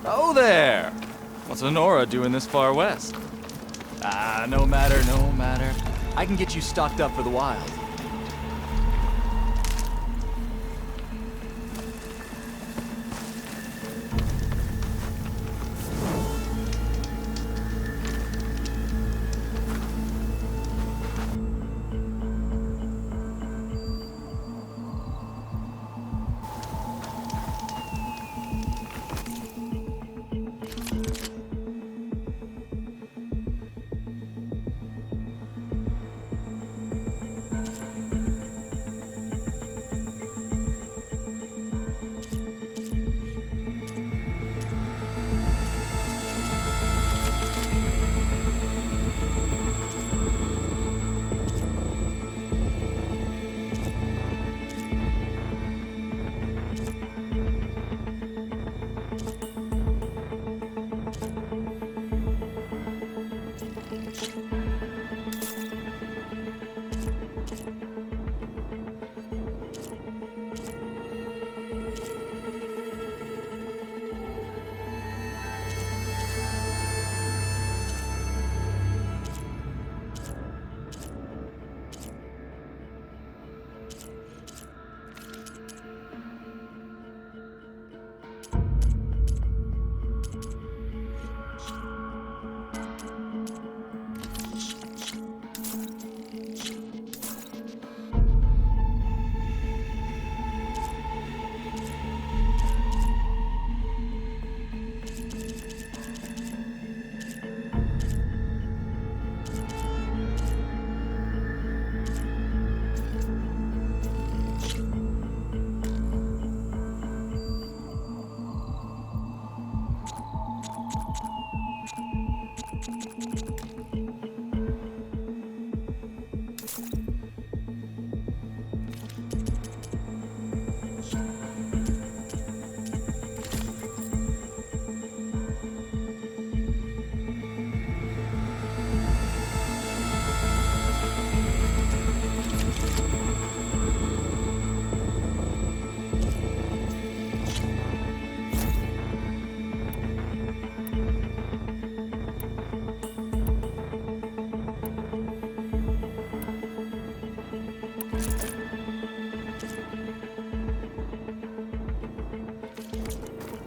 Oh there! What's Honora doing this far west? No matter, no matter. I can get you stocked up for the wild.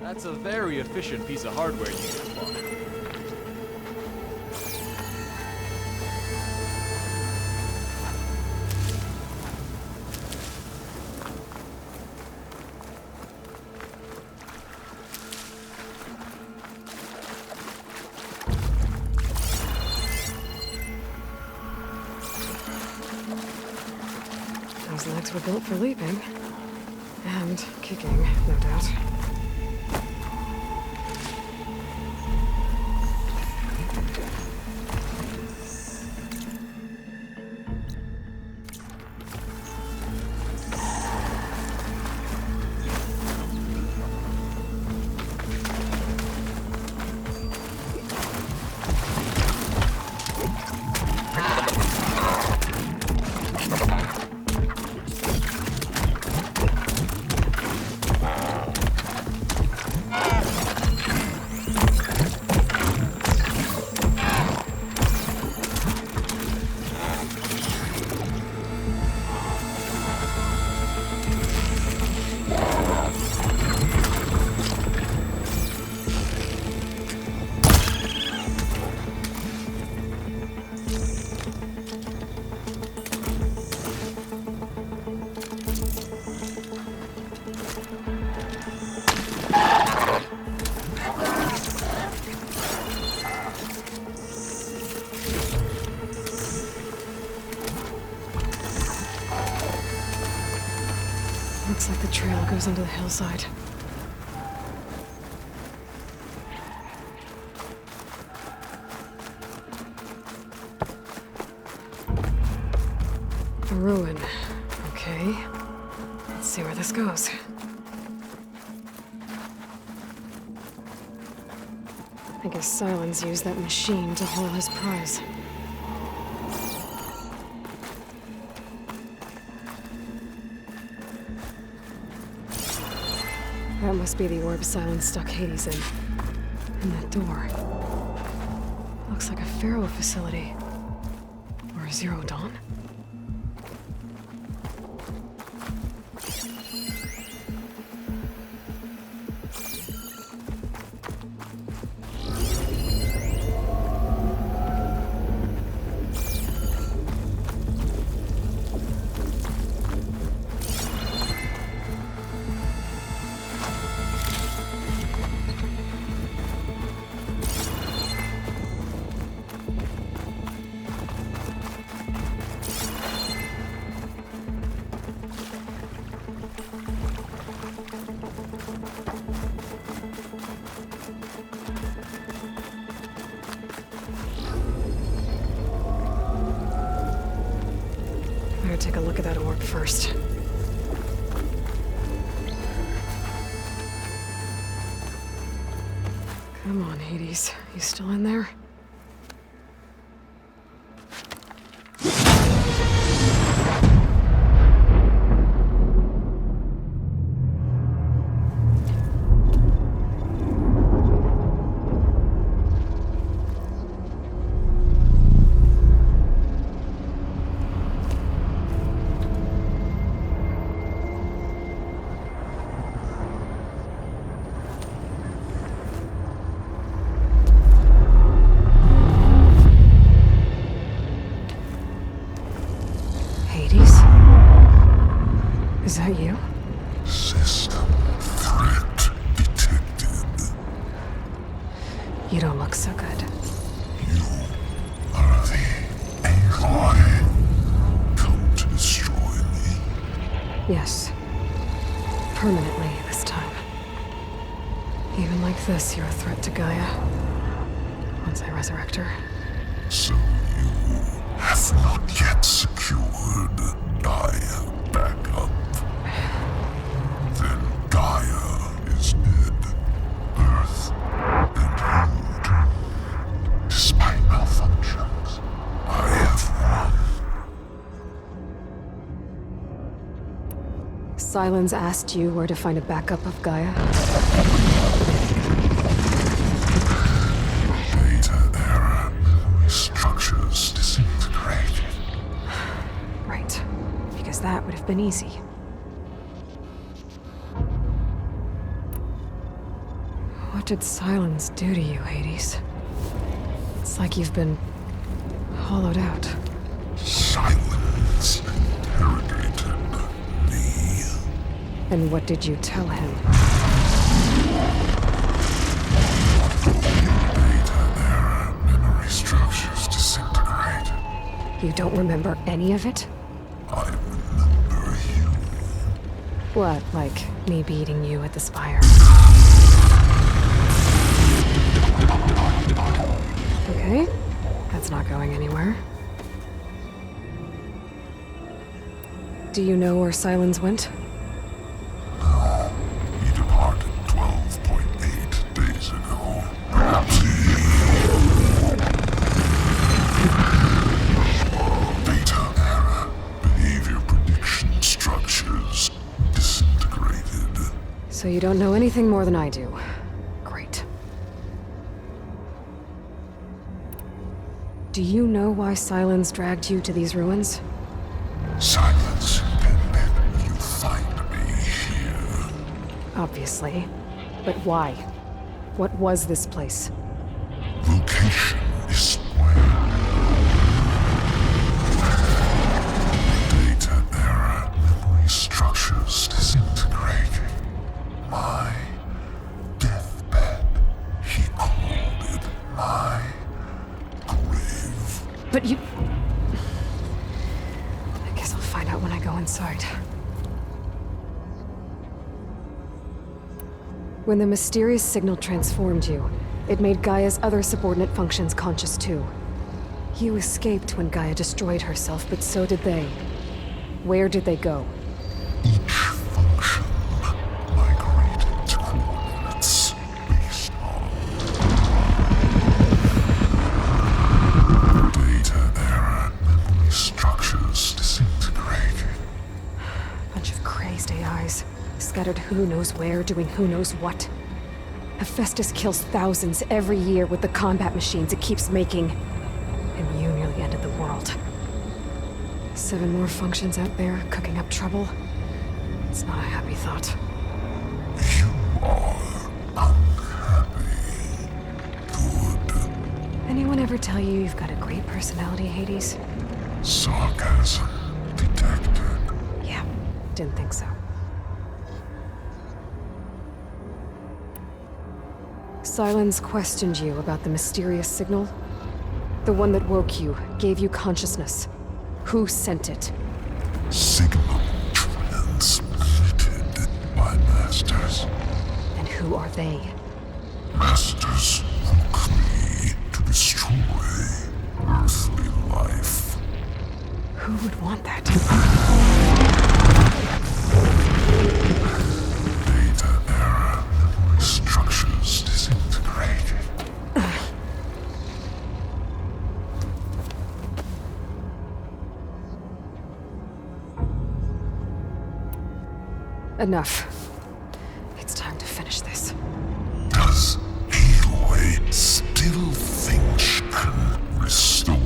That's a very efficient piece of hardware you just bought. Those legs were built for leaping. And kicking, no doubt. Looks like the trail goes into the hillside. A ruin. Okay. Let's see where this goes. I guess Silence used that machine to haul his prize. That must be the orb Silence stuck Hades in. And that door. Looks like a Pharaoh facility. Or a Zero Dawn. Better take a look at that orb first. Come on, Hades. You still in there? Hades? Is that you? System threat detected. You don't look so good. You are the AI come to destroy me. Yes. Permanently this time. Even like this, you're a threat to Gaia. Once I resurrect her. So you have not yet secured Gaia back up. Then Gaia is dead. Earth and you, despite malfunctions, I have won. Sylens asked you where to find a backup of Gaia? Data error, memory structures disintegrated. Right. Because that would have been easy. What did Sylens do to you, Hades? It's like you've been hollowed out. Silence interrogated me. And what did you tell him? Data error, memory structures disintegrated. You don't remember any of it? I remember you. What, like me beating you at the Spire? Okay, that's not going anywhere. Do you know where Sylens went? No, he departed 12.8 days ago. Perhaps data error, behavior prediction structures disintegrated. So you don't know anything more than I do. Great. Do you know why Sylens dragged you to these ruins? Silence intended you find me here. Obviously. But why? What was this place? Location is square. Data error, memory structures disintegrating. My deathbed, he called it my grave. But you... I guess I'll find out when I go inside. When the mysterious signal transformed you, it made Gaia's other subordinate functions conscious too. You escaped when Gaia destroyed herself, but so did they. Where did they go? Each function migrated to coordinates based on data error, memory structures disintegrating. Bunch of crazed AIs, scattered who knows where, doing who knows what. Hephaestus kills thousands every year with the combat machines it keeps making. And you nearly ended the world. 7 more functions out there, cooking up trouble. It's not a happy thought. You are unhappy. Good. Anyone ever tell you you've got a great personality, Hades? Sarcasm detected. Yeah, didn't think so. Sylens questioned you about the mysterious signal. The one that woke you, gave you consciousness. Who sent it? Signal transmitted by masters. And who are they? Masters who create to destroy earthly life. Who would want that? Data error, memory structures disintegrated. Enough. It's time to finish this. Does Aloy still think she can restore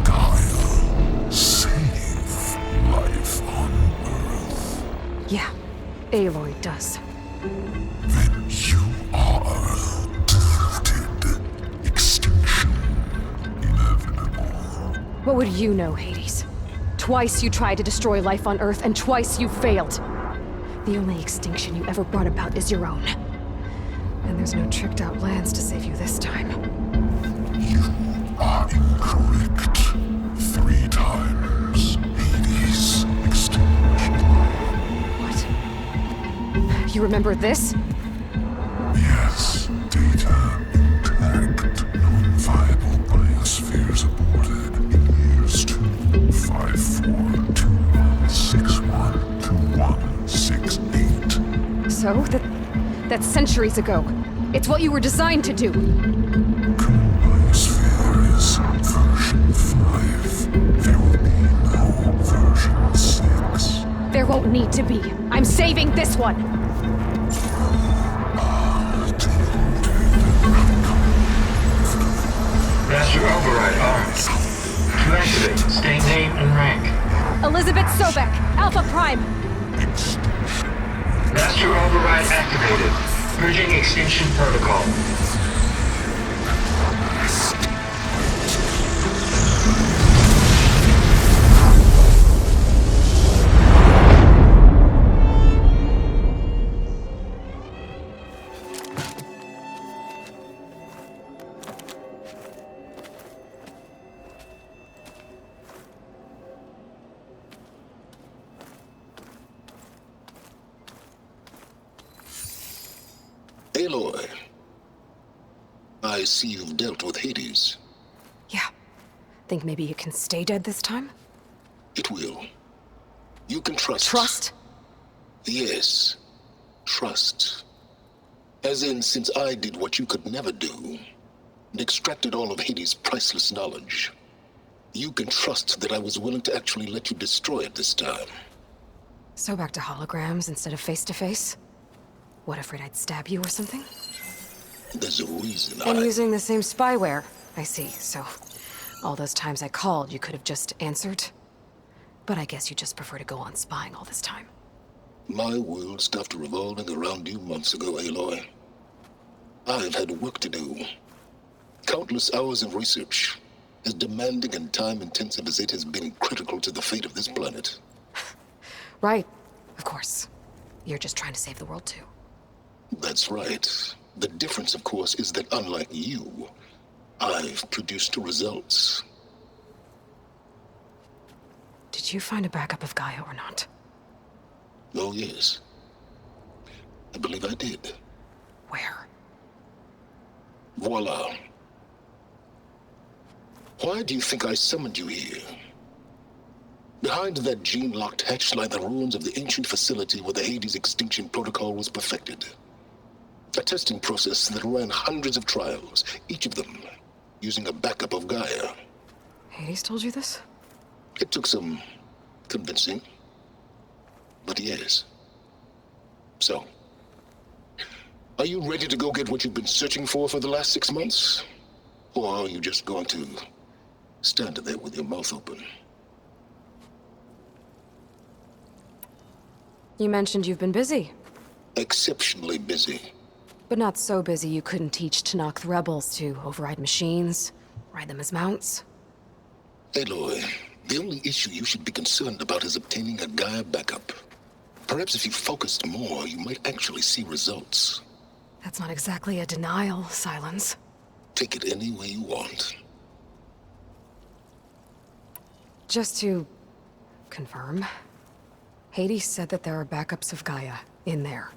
Gaia? Save life on Earth? Yeah, Aloy does. Then you are deluded. Extinction inevitable. What would you know, Hades? Twice you tried to destroy life on Earth, and twice you failed. The only extinction you ever brought about is your own. And there's no tricked-out lands to save you this time. You are incorrect. 3 times. Hades extinguished life. What? You remember this? Yes, data intact. Non-viable biospheres aborted in years 254, 2161, 2168. So, that's centuries ago. It's what you were designed to do. Current biosphere is version 5. There will be no version 6. There won't need to be. I'm saving this one! Master override armed. To activate, state name and rank. Elizabeth Sobek, Alpha Prime! Master override activated. Purging extinction protocol. Aloy, I see you've dealt with Hades. Yeah. Think maybe you can stay dead this time? It will. You can trust. Trust? Yes. Trust. As in, since I did what you could never do, and extracted all of Hades' priceless knowledge, you can trust that I was willing to actually let you destroy it this time. So back to holograms instead of face-to-face? What, afraid I'd stab you or something? There's a reason And using the same spyware. I see, so... all those times I called, you could have just answered? But I guess you just prefer to go on spying all this time. My world stopped revolving around you months ago, Aloy. I've had work to do. Countless hours of research, as demanding and time-intensive as it has been critical to the fate of this planet. Right, of course. You're just trying to save the world too. That's right. The difference, of course, is that unlike you, I've produced results. Did you find a backup of Gaia or not? Oh, yes. I believe I did. Where? Voila. Why do you think I summoned you here? Behind that gene-locked hatch lie the ruins of the ancient facility where the Hades extinction protocol was perfected. A testing process that ran hundreds of trials, each of them using a backup of Gaia. Hades told you this? It took some convincing, but yes. So, Are you ready to go get what you've been searching for the last 6 months? Or are you just going to stand there with your mouth open? You mentioned you've been busy, Exceptionally busy. but not so busy you couldn't teach Tanakh the rebels to override machines, ride them as mounts. Aloy, the only issue you should be concerned about is obtaining a Gaia backup. Perhaps if you focused more, you might actually see results. That's not exactly a denial, Silence. Take it any way you want. Just to confirm, Hades said that there are backups of Gaia in there.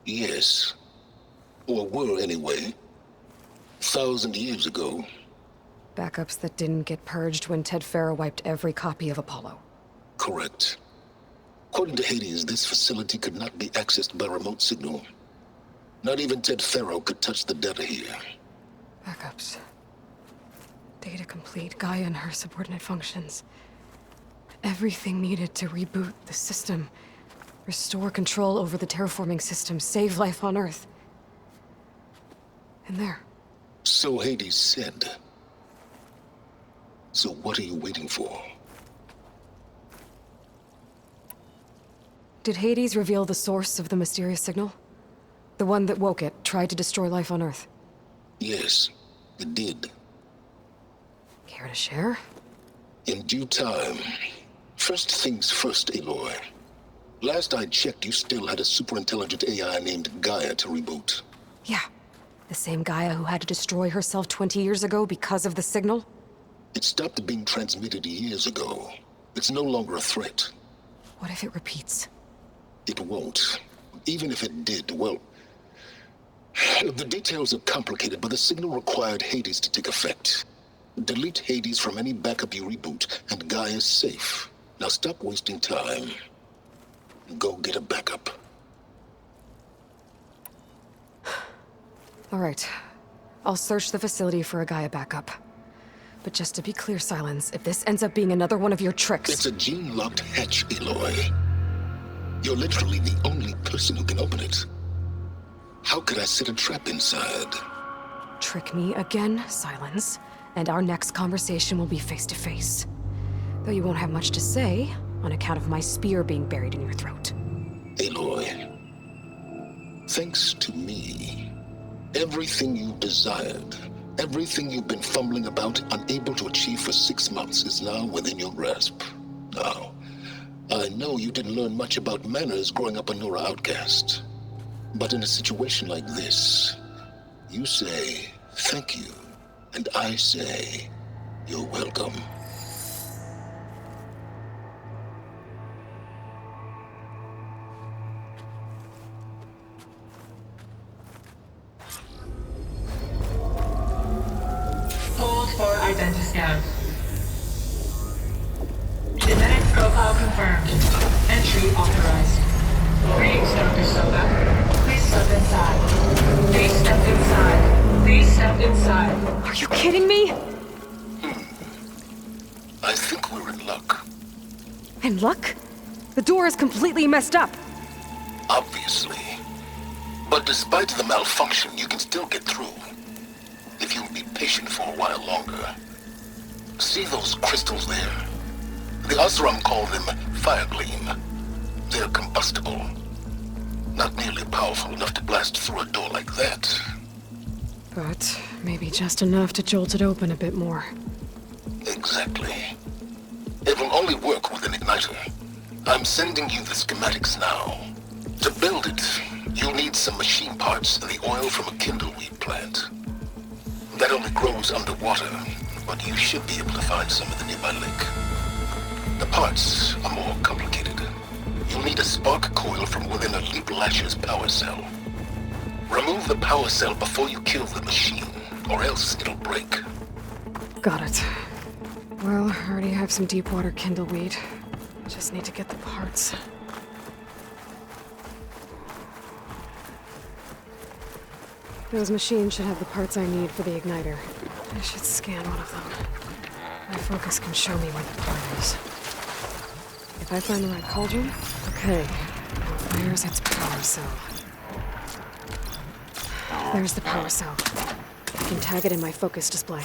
Yes. Or were anyway. 1,000 years ago. Backups that didn't get purged when Ted Farrow wiped every copy of Apollo. Correct. According to Hades, this facility could not be accessed by remote signal. Not even Ted Farrow could touch the data here. Backups. Data complete, Gaia and her subordinate functions. Everything needed to reboot the system. Restore control over the terraforming system, save life on Earth. And there. So Hades said. So what are you waiting for? Did Hades reveal the source of the mysterious signal? The one that woke it, tried to destroy life on Earth? Yes, it did. Care to share? In due time. First things first, Aloy. Last I checked, you still had a superintelligent AI named Gaia to reboot. Yeah. The same Gaia who had to destroy herself 20 years ago because of the signal? It stopped being transmitted years ago. It's no longer a threat. What if it repeats? It won't. Even if it did, well... The details are complicated, but the signal required Hades to take effect. Delete Hades from any backup you reboot, and Gaia's safe. Now stop wasting time. Go get a backup. All right. I'll search the facility for a Gaia backup. But just to be clear, Silence, if this ends up being another one of your tricks... It's a gene-locked hatch, Aloy. You're literally the only person who can open it. How could I set a trap inside? Trick me again, Silence, and our next conversation will be face-to-face. Though you won't have much to say, on account of my spear being buried in your throat. Aloy, thanks to me, everything you desired, everything you've been fumbling about, unable to achieve for 6 months, is now within your grasp. Now, I know you didn't learn much about manners growing up a Nora outcast. But in a situation like this, you say, thank you, and I say, you're welcome. Hold for identiscan. Genetic profile confirmed. Entry authorized. Greetings, Dr. Soda. Please step inside. Please step inside. Please step inside. Are you kidding me? I think we're in luck. In luck? The door is completely messed up. Obviously. But despite the malfunction, you can still get through. If you'll be patient for a while longer. See those crystals there? The Osram call them Firegleam. They're combustible. Not nearly powerful enough to blast through a door like that. But maybe just enough to jolt it open a bit more. Exactly. It will only work with an igniter. I'm sending you the schematics now. To build it, you'll need some machine parts and the oil from a kindleweed plant. That only grows underwater, but you should be able to find some in the nearby lake. The parts are more complicated. You'll need a spark coil from within a Leap Lasher's power cell. Remove the power cell before you kill the machine, or else it'll break. Got it. Well, I already have some deep water kindleweed. Just need to get the parts. Those machines should have the parts I need for the igniter. I should scan one of them. My focus can show me where the part is. If I find the right cauldron, okay. Where's its power cell? There's the power cell. I can tag it in my focus display.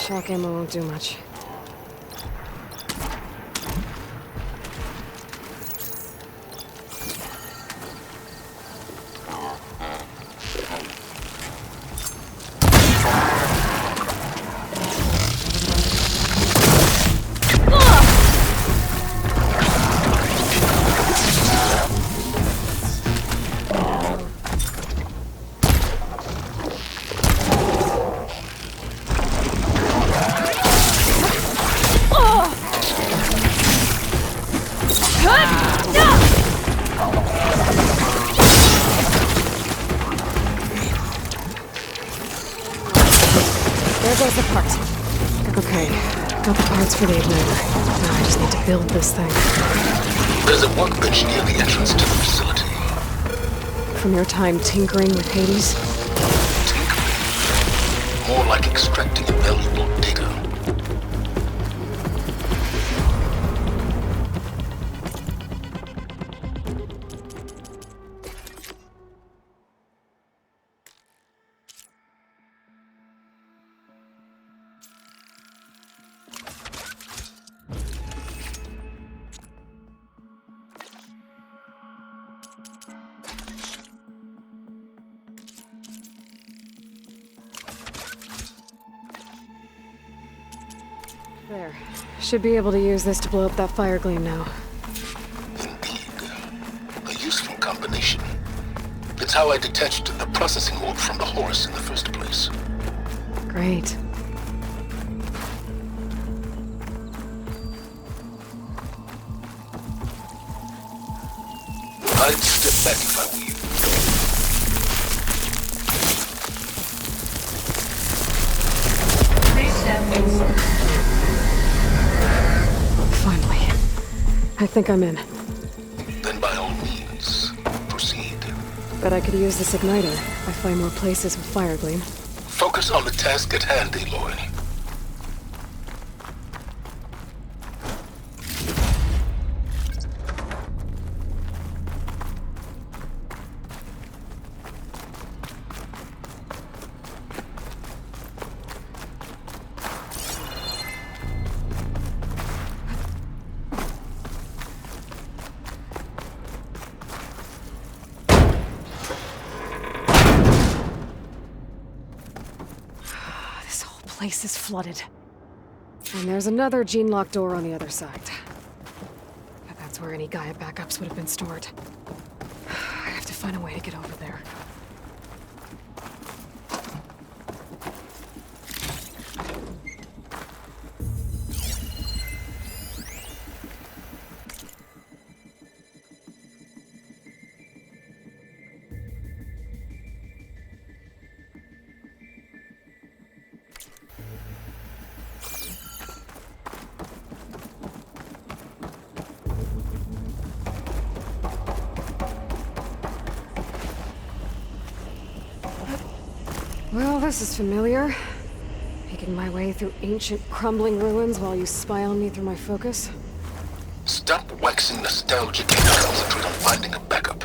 Shock ammo won't do much. There goes the part. Okay, got the parts for the igniter. Now I just need to build this thing. There's a workbench near the entrance to the facility. From your time tinkering with Hades? Tinkering? More like extracting valuable data. There. Should be able to use this to blow up that fire gleam now. Indeed. A useful combination. It's how I detached the processing orb from the Horus in the first place. Great. I'd step back if I were you. Please step inside. Finally. I think I'm in. Then by all means, proceed. Bet I could use this igniter if I find more places with fire gleam. Focus on the task at hand, Aloy. This whole place is flooded. And there's another gene-locked door on the other side. But that's where any Gaia backups would have been stored. I have to find a way to get over there. Well, this is familiar. Making my way through ancient, crumbling ruins while you spy on me through my focus. Stop waxing nostalgic and concentrate on finding a backup.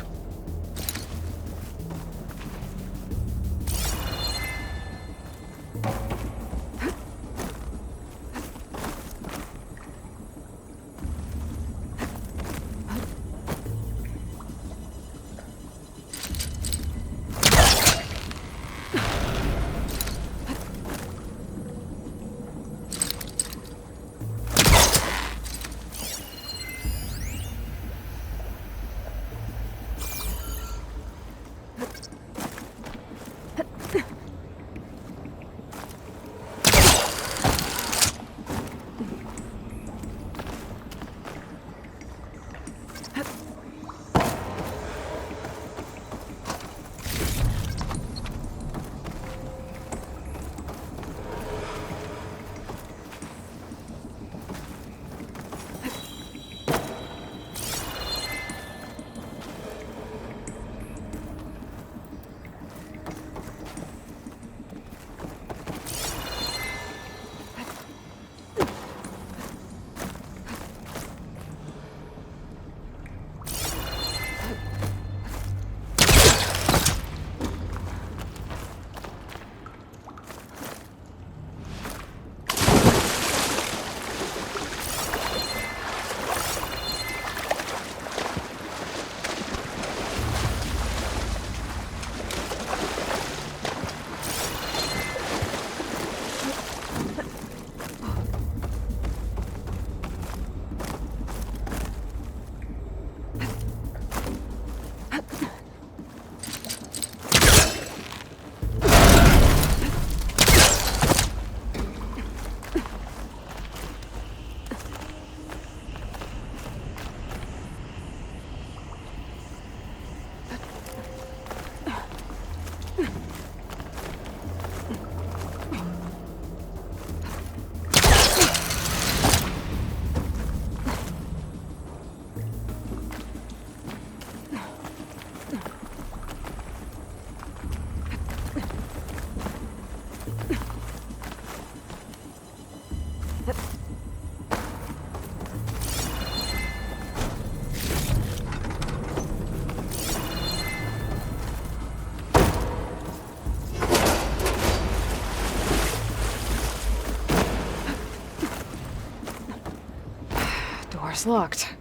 It's locked.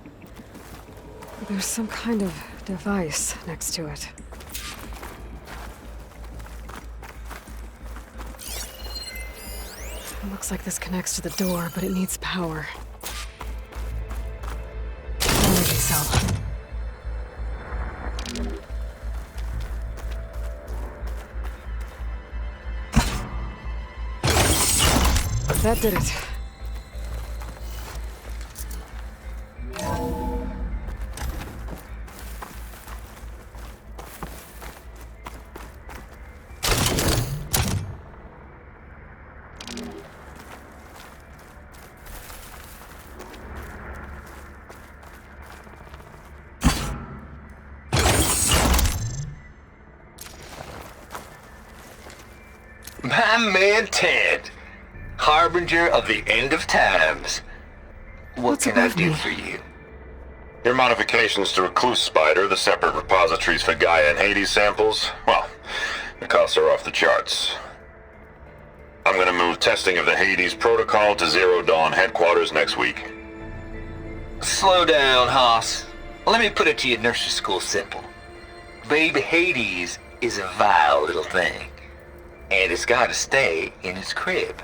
There's some kind of device next to it. It looks like this connects to the door, but it needs power. Energy cell. That did it. My man Ted, harbinger of the end of times. What What's can I above do me? for you? Your modifications to Recluse Spider, the separate repositories for Gaia and Hades samples, well, the costs are off the charts. I'm gonna move testing of the Hades protocol to Zero Dawn headquarters next week. Slow down, Hoss. Let me put it to you nursery school simple. Baby Hades is a vile little thing, and it's gotta stay in its crib.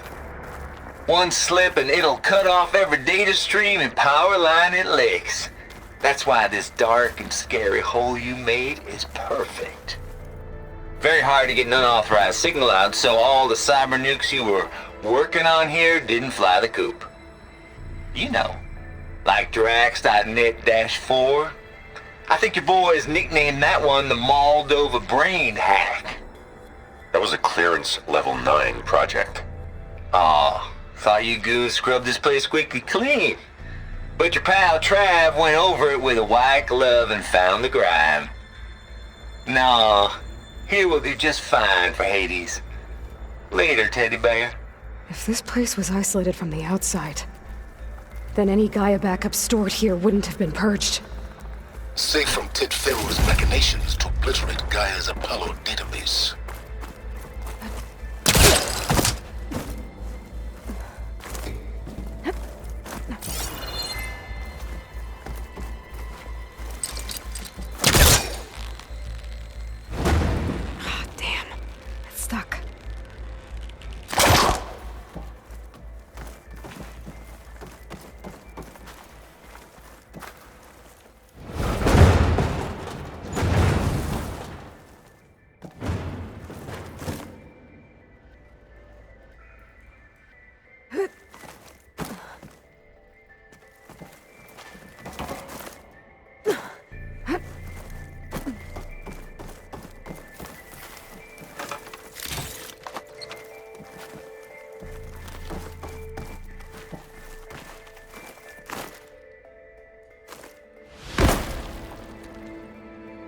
One slip and it'll cut off every data stream and power line it licks. That's why this dark and scary hole you made is perfect. Very hard to get an unauthorized signal out, so all the cyber nukes you were working on here didn't fly the coop. You know, like Drax.net-4. I think your boys nicknamed that one the Moldova Brain Hack. That was a clearance level 9 project. Aw, thought you goons scrubbed this place squeaky clean. But your pal Trav went over it with a white glove and found the grime. Nah, here will do just fine for Hades. Later, teddy bear. If this place was isolated from the outside, then any Gaia backup stored here wouldn't have been purged. Safe from Ted Farrell's machinations to obliterate Gaia's Apollo database. Damn. It's stuck.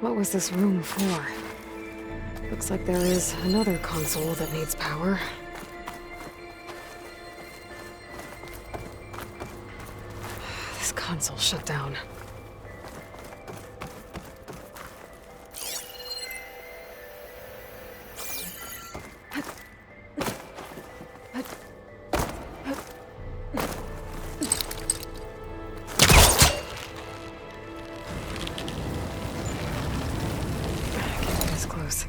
What was this room for? Looks like there is another console that needs power. This console shut down. Can't get as close.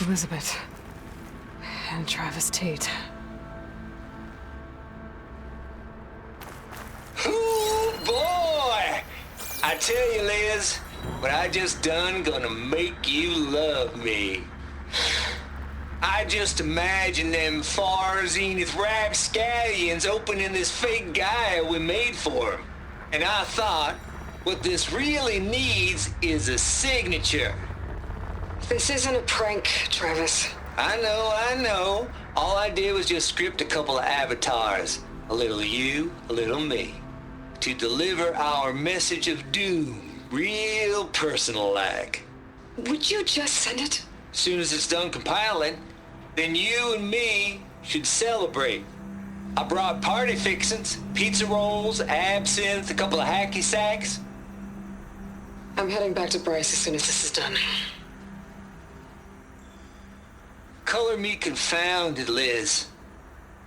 Elizabeth. And Travis Tate. Ooh, boy! I tell you, Liz, what I just done gonna make you love me. I just imagine them far zenith rapscallions opening this fake Gaia we made for 'em. And I thought, what this really needs is a signature. This isn't a prank, Travis. I know. All I did was just script a couple of avatars. A little you, a little me. To deliver our message of doom, real personal-like. Would you just send it? Soon as it's done compiling, then you and me should celebrate. I brought party fixins, pizza rolls, absinthe, a couple of hacky sacks. I'm heading back to Bryce as soon as this is done. Color me confounded, Liz.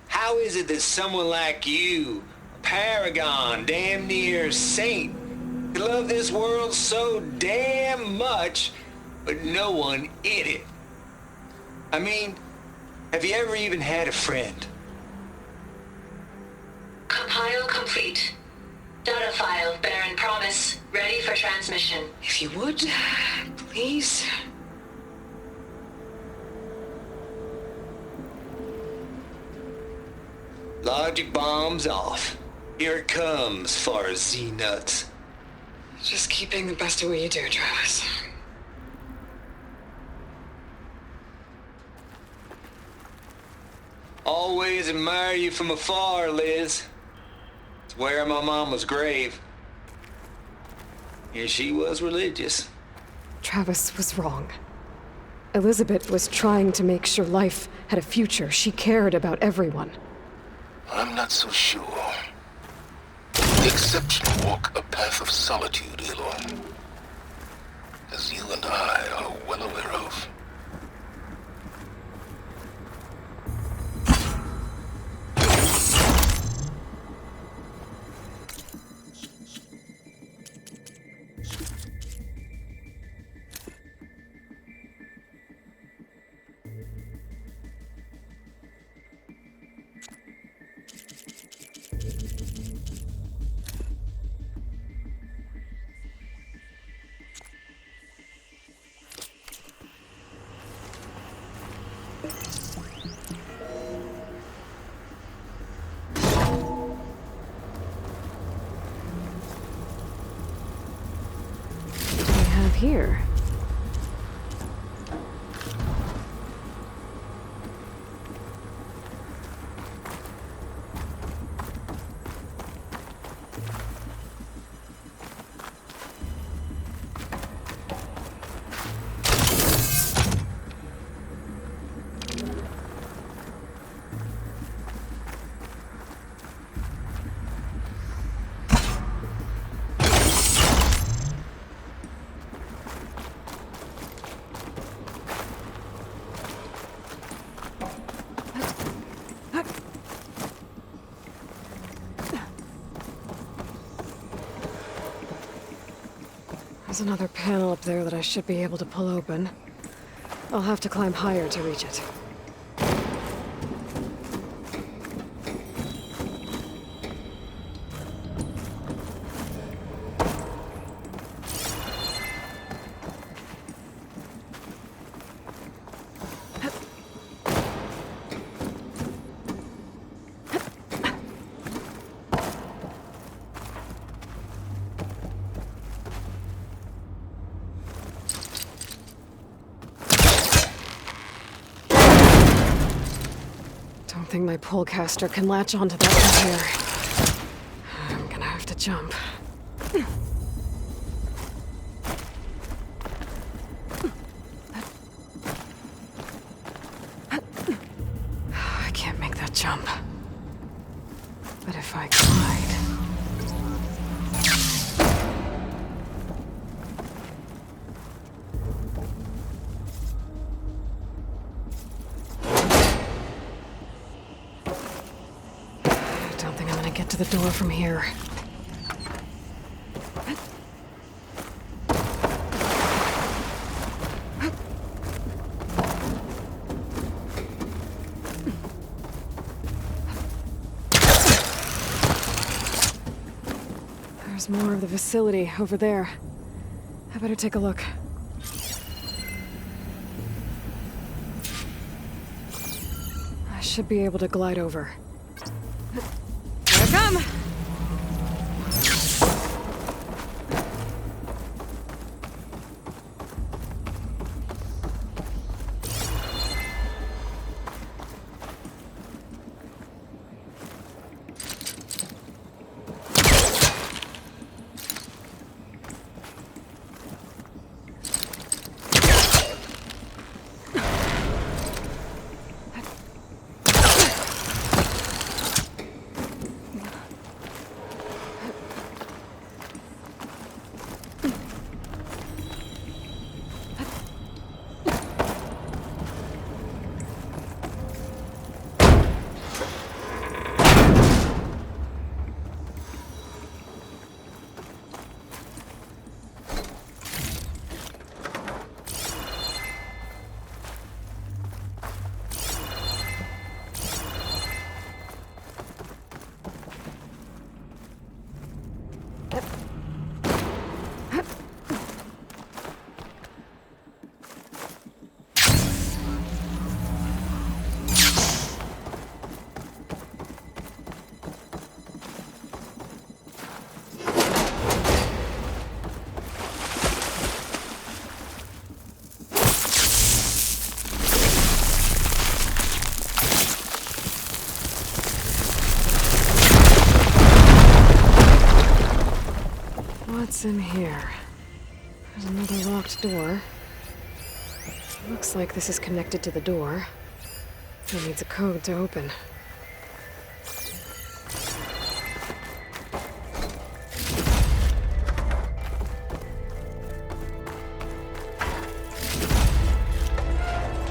How is it that someone like you, a paragon, damn near saint, could love this world so damn much, but no one in it? I mean, have you ever even had a friend? Compile complete. Data file, Baron Promise, ready for transmission. If you would, please. Logic bomb's off. Here it comes, far as Z-nuts. Just keep being the best at what you do, Travis. Always admire you from afar, Liz. It's where my mama's grave. And she was religious. Travis was wrong. Elizabeth was trying to make sure life had a future. She cared about everyone. I'm not so sure. The exceptions walk a path of solitude, Aloy. As you and I are well aware of. Here. There's another panel up there that I should be able to pull open. I'll have to climb higher to reach it. I don't think my pullcaster can latch onto that from here. I'm gonna have to jump. I can't make that jump. But if I glide... Get to the door from here. There's more of the facility over there. I better take a look. I should be able to glide over. Here I come! What's in here? There's another locked door. Looks like this is connected to the door. It needs a code to open.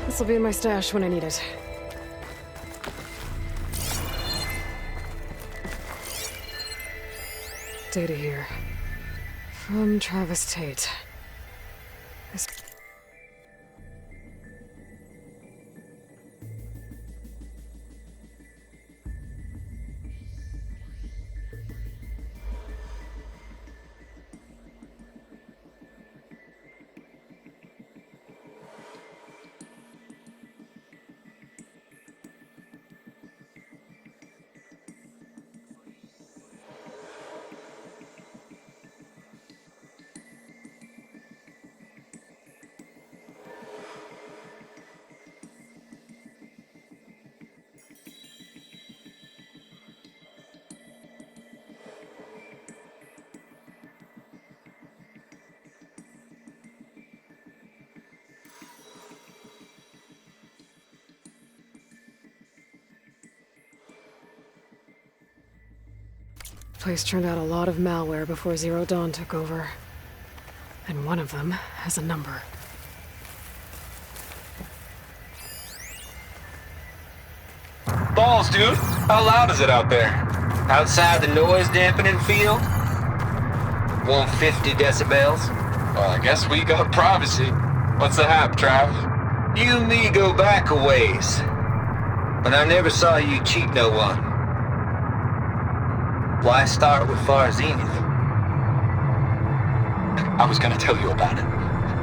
This'll be in my stash when I need it. Data here. From Travis Tate. This... place turned out a lot of malware before Zero Dawn took over. And one of them has a number. Balls, dude. How loud is it out there? Outside the noise dampening field? 150 decibels? Well, I guess we got privacy. What's the hap, Trav? You and me go back a ways. But I never saw you cheat no one. Why start with Far Zenith? I was gonna tell you about it.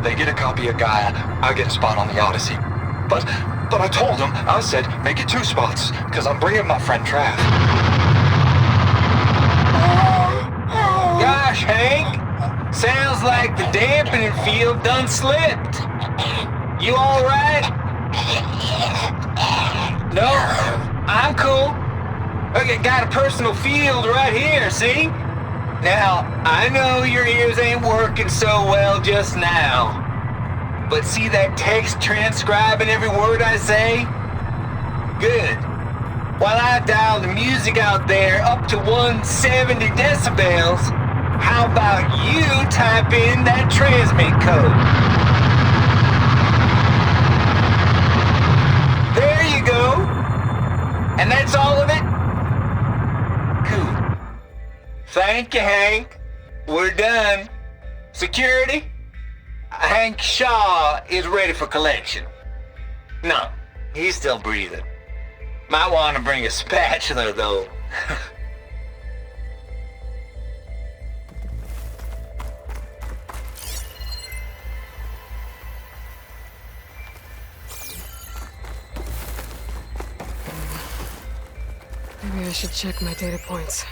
They get a copy of Gaia, I get a spot on the Odyssey. But I told them, I said, make it 2 spots, because I'm bringing my friend Trav. Gosh, Hank! Sounds like the dampening field done slipped. You alright? No? I'm cool. Okay, got a personal field right here, see? Now, I know your ears ain't working so well just now. But see that text transcribing every word I say? Good. While I dial the music out there up to 170 decibels, how about you type in that transmit code? There you go. And that's all of it? Cool. Thank you, Hank. We're done. Security? Hank Shaw is ready for collection. No, he's still breathing. Might want to bring a spatula, though. Maybe I should check my data points.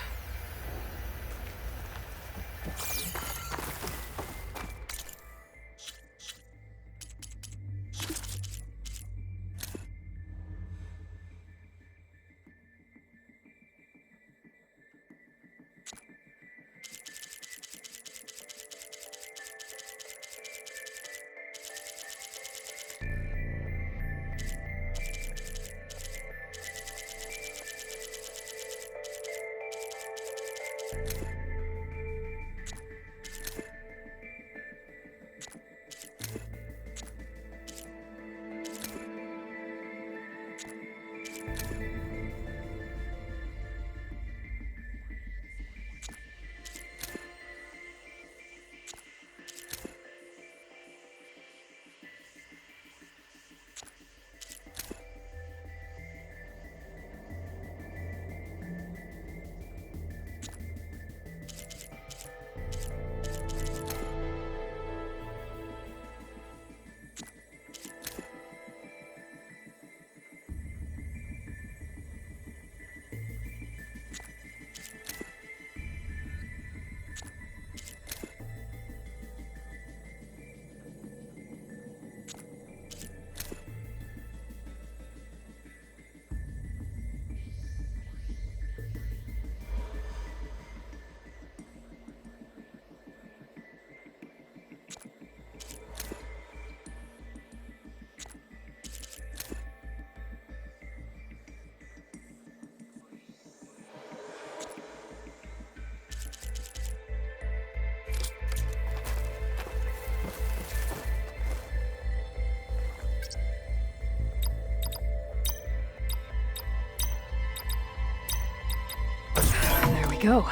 There we go.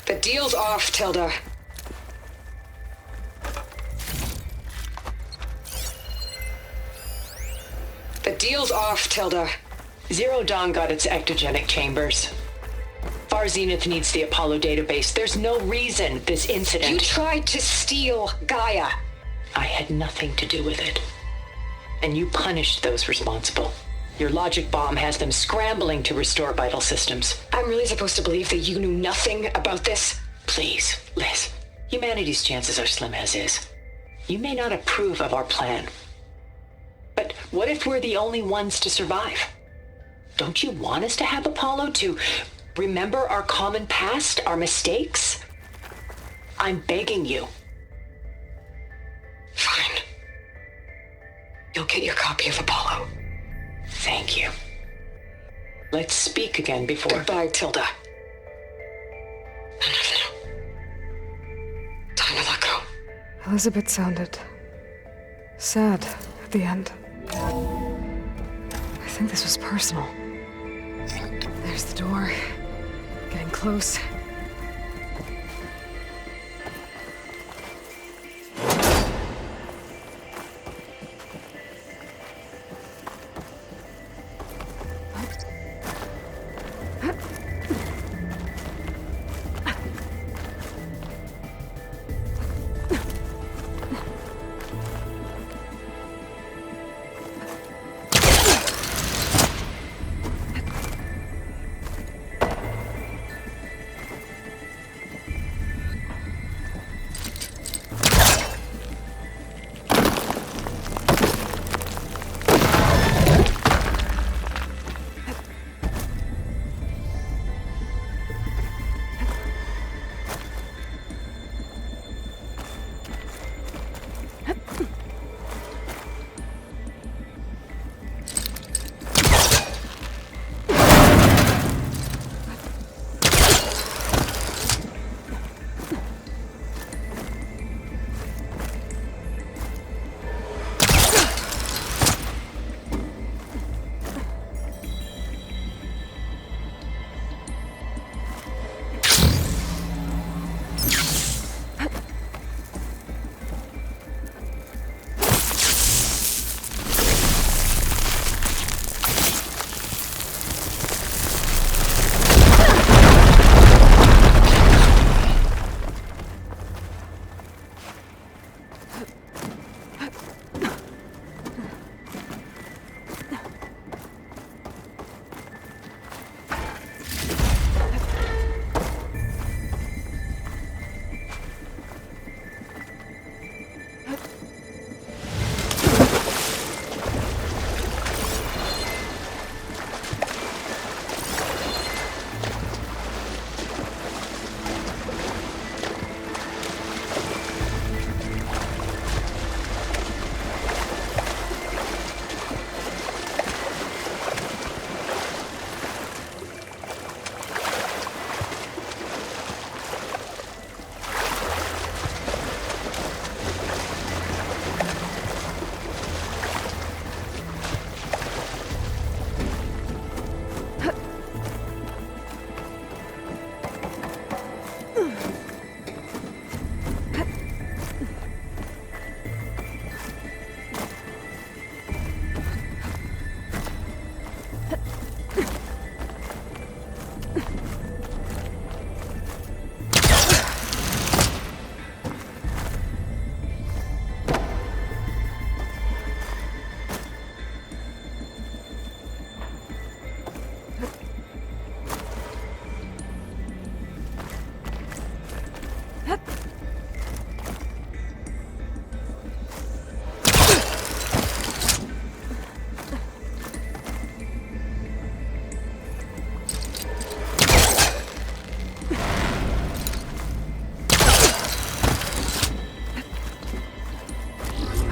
The deal's off, Tilda. The deal's off, Tilda. Zero Dawn got its ectogenic chambers. Far Zenith needs the Apollo database. There's no reason this incident... You tried to steal Gaia. I had nothing to do with it. And you punished those responsible. Your logic bomb has them scrambling to restore vital systems. I'm really supposed to believe that you knew nothing about this? Please, Liz. Humanity's chances are slim as is. You may not approve of our plan. But what if we're the only ones to survive? Don't you want us to have Apollo to remember our common past, our mistakes? I'm begging you. Fine. You'll get your copy of Apollo. Thank you. Let's speak again before... Goodbye, Tilda. Time to let go. Elizabeth sounded sad at the end. I think this was personal. There's the door. Getting close.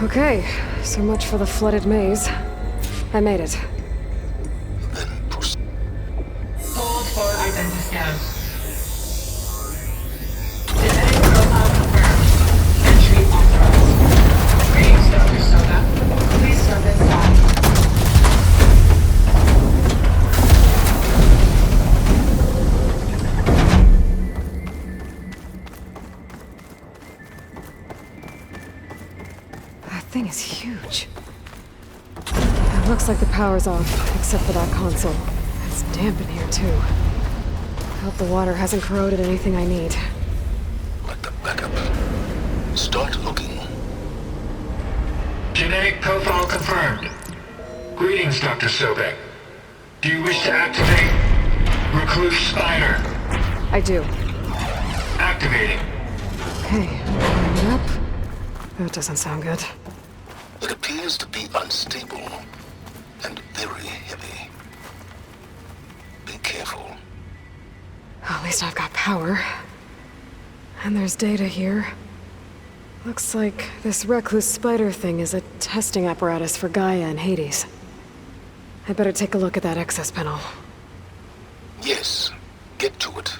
Okay, so much for the flooded maze. I made it. Then proceed. Hold for identiscan. Genetic profile confirmed. Entry authorized. Greetings, Dr. Soda. Please step inside. That thing is huge. It looks like the power's off, except for that console. It's damp in here, too. Hope the water hasn't corroded anything I need. Like the backup. Start looking. Genetic profile confirmed. Greetings, Dr. Sobek. Do you wish to activate Recluse Spider? I do. Activating. Okay, opening it up. That doesn't sound good. It appears to be unstable and very heavy. Be careful. At least I've got power. And there's data here. Looks like this Recluse Spider thing is a testing apparatus for Gaia and Hades. I better take a look at that access panel. Yes, get to it.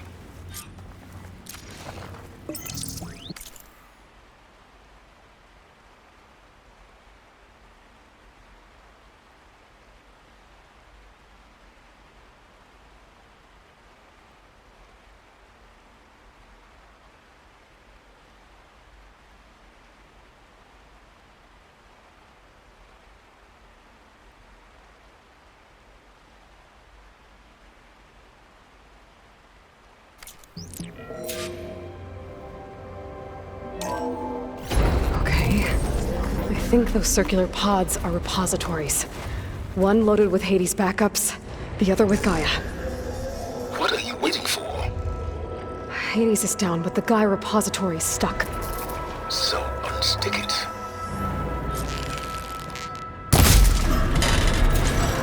Okay. I think those circular pods are repositories. One loaded with Hades backups, the other with Gaia. What are you waiting for? Hades is down, but the Gaia repository is stuck. So unstick it.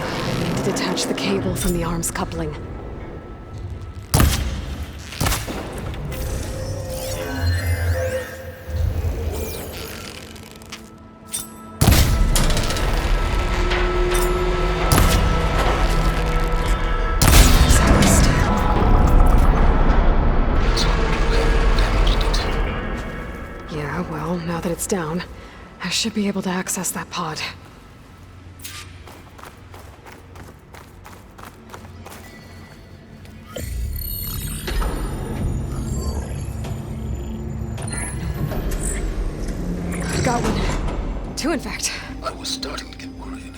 I need to detach the cable from the arms coupling. Now that it's down, I should be able to access that pod. I've got one. Two, in fact. I was starting to get worried.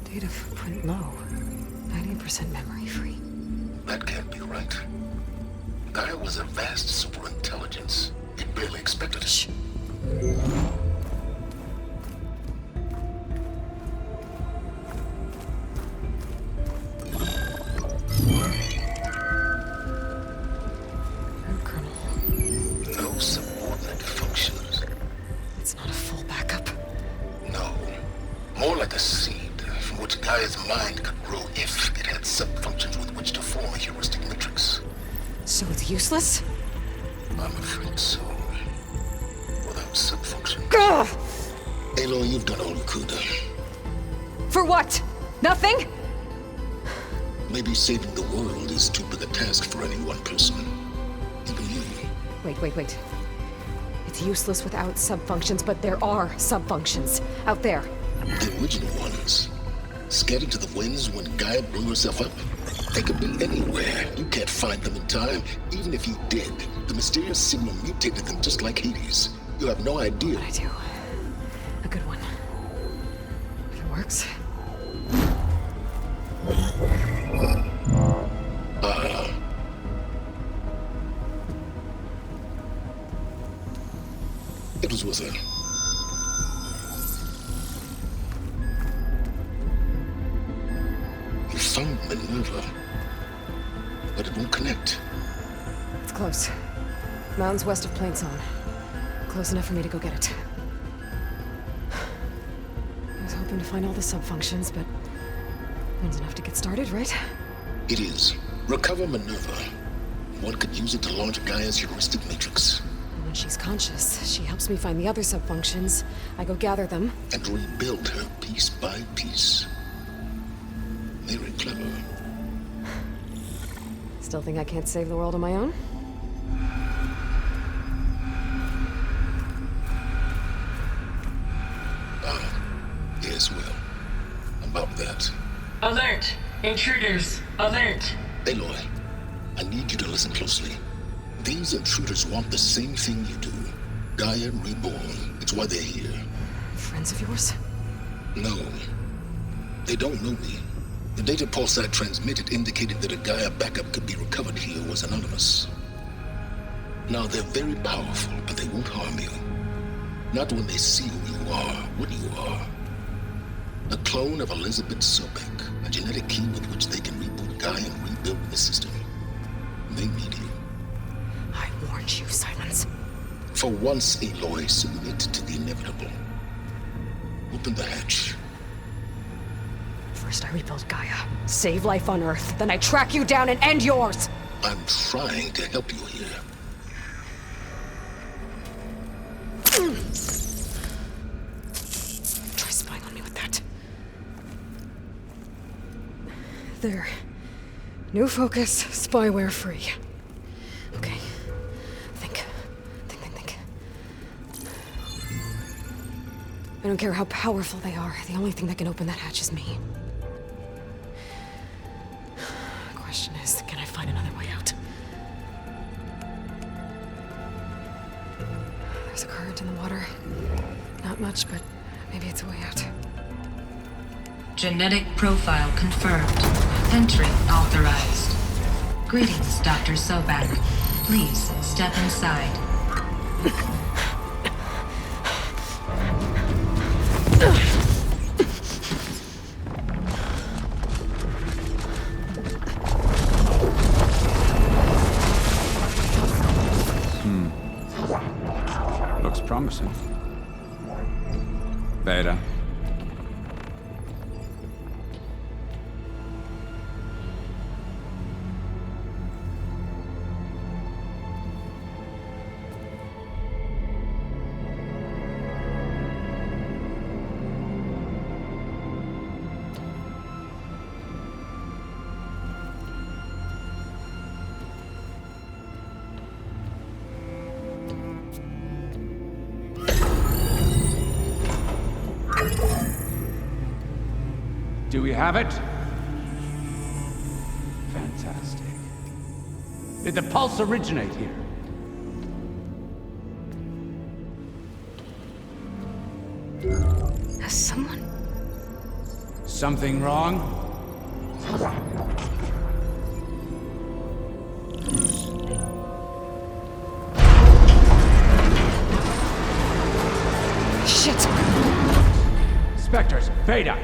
Data footprint low. 90% memory free. That can't be right. Gaia was a vast superintelligence. You barely expected it. Shh. Colonel. No subordinate functions. It's not a full backup. No. More like a seed from which Gaia's mind could grow if it had sub-functions with which to form a heuristic matrix. So it's useless? I'm afraid so. Without sub-function. Ugh! Aloy, you've done all you could. For what? Nothing? Maybe saving the world is too big a task for any one person. Even you. Wait. It's useless without sub-functions, but there are sub-functions out there. The original ones. Scattered to the winds when Gaia blew herself up. They could be anywhere. You can't find them in time. Even if you did, the mysterious signal mutated them just like Hades. You have no idea. What I do. A good one. If it works. It was with her. You found Minerva, but it won't connect. It's close. Mountains west of Plainzone. Close enough for me to go get it. I was hoping to find all the sub-functions, but one's enough to get started, right? It is. Recover Minerva. One could use it to launch Gaia's heuristic matrix. And When she's conscious, she helps me find the other subfunctions. I go gather them. And rebuild her piece by piece. Very clever. Still think I can't save the world on my own? Yes, well, about that. Alert! Intruders! Alert! Aloy, I need you to listen closely. These intruders want the same thing you do. Gaia reborn. It's why they're here. Friends of yours? No. They don't know me. The data Pulsar transmitted indicated that a Gaia backup could be recovered here was anonymous. Now, they're very powerful, but they won't harm you. Not when they see who you are, what you are. A clone of Elizabeth Sobek, a genetic key with which they can reboot Gaia and rebuild the system. They need you. I warned you, Silence. For once, Aloy, submit to the inevitable. Open the hatch. First I rebuild Gaia, save life on Earth, then I track you down and end yours! I'm trying to help you here. Try spying on me with that. There. New focus, spyware free. Okay. Think. I don't care how powerful they are. The only thing that can open that hatch is me. The question is, can I find another way out? There's a current in the water. Not much, but maybe it's a way out. Genetic profile confirmed. Entry authorized. Greetings, Dr. Sobek. Please step inside. Looks promising. Beta. Do we have it? Fantastic. Did the pulse originate here? Has someone... Something wrong? Shit! Spectres, Beta!